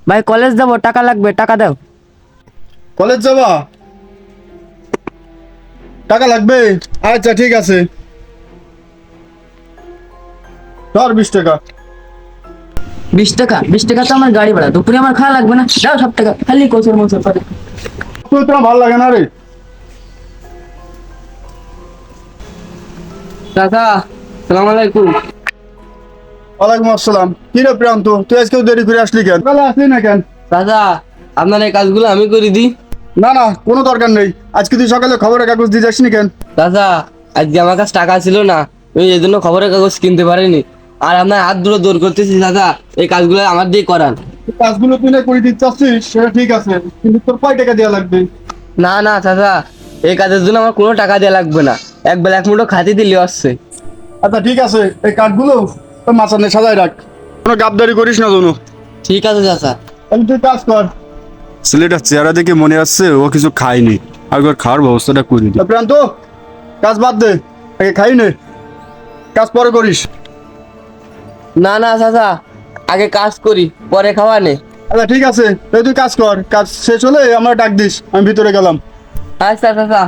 ভাই কলেজ যাবো, টাকা লাগবে, টাকা দাও। কলেজ যাবা? টাকা লাগবে? আচ্ছা ঠিক আছে, ধর 20 টাকা। 20 টাকা? 20 টাকা তো আমার গাড়ি ভাড়া, দুপুরে আমার খাওয়া লাগবে না, দাও সব টাকা, খালি কোচের মোচর করে। তুই তোমার ভালো লাগে না রে? চাচা, সালাম আলাইকুম। ওয়ালাইকুম আসসালাম। কি রে প্রান্ত, তুই আজকেও দেরি করে আসলি কেন? সকালে আসলি না কেন? চাচা, আপনার এই কাজগুলো আমি করে দিই। না না, কোনো দরকার নেই। আজকে তুই সকালে খবরের কাগজ দিয়ে যাসনি কেন? চাচা, আজকে আমার কাছে টাকা ছিল না, আমি এই জন্য খবরের কাগজ কিনতে পারিনি। আর আপনার হাত দুটো দৌড় করতেছি চাচা, এই কাজগুলো আমার দিয়ে করান। তুই কাজগুলো তুই না করে দিতে চাচ্ছিস, সেটা ঠিক আছে, কিন্তু তোর কয় টাকা দেওয়া লাগবে? না না চাচা, এই কাজের জন্য আমার কোনো টাকা দেওয়া লাগবে না, এক বেলা এক মুঠো খাতি দিলে আসছে। আচ্ছা ঠিক আছে, এই কাঠগুলো তোর মাচানে সাজায় রাখ, কোনো গাবদারি করিস না জন্য। ঠিক আছে চাচা। তাহলে তুই কাজ কর। ছেলেটার চেহারা দেখে মনে আসছে ও কিছু খায়নি, একবার খাওয়ার ব্যবস্থাটা করে দি। প্রান্ত, কাজ বাদ দে, আগে খাই নে, কাজ পরে করিস। না না চাচা, আগে কাজ করি পরে খাওয়া নে। আচ্ছা ঠিক আছে, তাই তুই কাজ কর, কাজ শেষ হলে আমরা ডাক দিস, আমি ভিতরে গেলাম। আচ্ছা চাচা।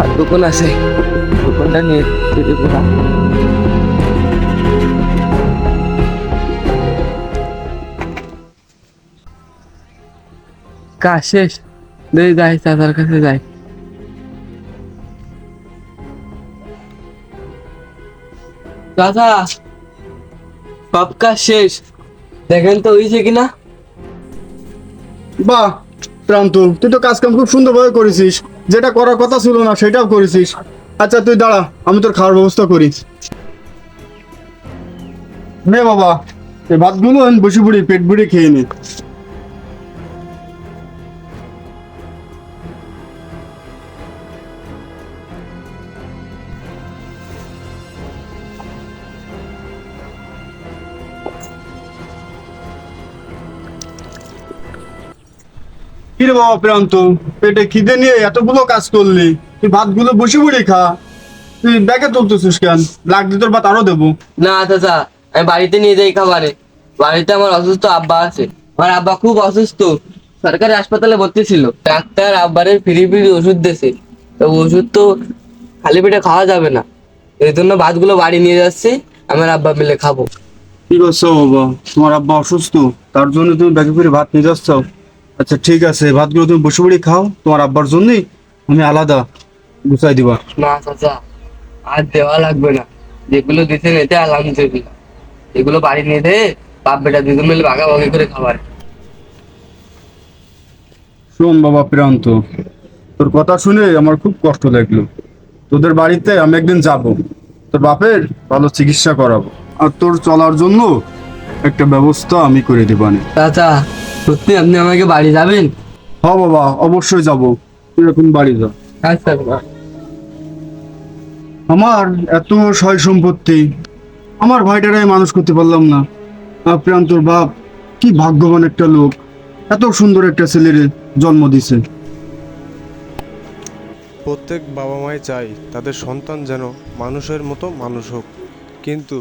আর দোকান আছে, দোকানটা নিয়ে চলে যাবো। কাজ শেষ, দেই যাই চাচার কাছে যাই। চাচা, সব কাজ শেষ, দেখেন তো হয়েছে কিনা। বাহ প্রান্ত, তুই তো কাজ কাম খুব সুন্দরভাবে করেছিস, যেটা করার কথা ছিল না সেটাও করেছিস। আচ্ছা তুই দাঁড়া, আমি তোর খাওয়ার ব্যবস্থা করি। নে বাবা, এই ভাতগুলো বসে পড়ি, পেট ভরে খেয়ে নে। কিরে বাবা প্রান্ত, পেটে খিদে নিয়ে এতগুলো কাজ করলি, তুই ভাতগুলো বসে পড়ে খা। তুই ব্যাগে তুলতেছিস কেন? লাগলে তোর ভাত আরো দেবো। না চাচা, আমি বাড়িতে নিয়ে যাই খাবারে, বাড়িতে আমার অসুস্থ আব্বা আছে, আমার আব্বা খুব অসুস্থ, সরকারি হাসপাতালে ভর্তি ছিল, ডাক্তার আব্বারে ফ্রি ফ্রি ওষুধ দিয়েছে, তো ওষুধ তো খালি পেটে খাওয়া যাবে না, এই জন্য ভাতগুলো বাড়ি নিয়ে যাচ্ছি, আমার আব্বা মিলে খাবো। কি করছো বাবা, তোমার আব্বা অসুস্থ, তার জন্য তুমি ব্যাগে করে ভাত নিয়ে যাচ্ছ? আচ্ছা ঠিক আছে, ভাতগুলো তুমি বসে পড়ে খাও, তোমার আব্বার জন্যই আমি আলাদা গুছাই দিবা। না চাচা, আর দেওয়া লাগবে না, যেগুলো দিতে এতে আলহামদুলিল্লাহ, এগুলো বাড়ি নিয়ে যেয়ে বাপ বেটা দুজন মিলে ভাগাভাগি করে খাবার। শোন বাবা প্রান্ত, তোর কথা শুনে আমার খুব কষ্ট লাগলো। তোদের বাড়িতে আমি একদিন যাব, তোর বাপের ভালো চিকিৎসা করাবো, আর তোর চলার জন্য একটা ব্যবস্থা আমি করে দিবানি। চাচা, সত্যি আপনি আমাকে বাড়ি যাবেন? হ্যাঁ বাবা, অবশ্যই যাব, তুই এখন বাড়ি যা। আচ্ছা। আমার এত সয় সম্পত্তি, আমার ভাইটারাই মানুষ করতে পারলাম না। আর প্রান্তর বাপ কি ভাগ্যবান একটা লোক, এত সুন্দর একটা ছেলের জন্ম দিছে। প্রত্যেক বাবা মাই চায় তাদের সন্তান যেন মানুষের মতো মানুষ হোক, কিন্তু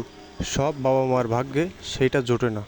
সব বাবা মার ভাগ্যে সেইটা জোটে না।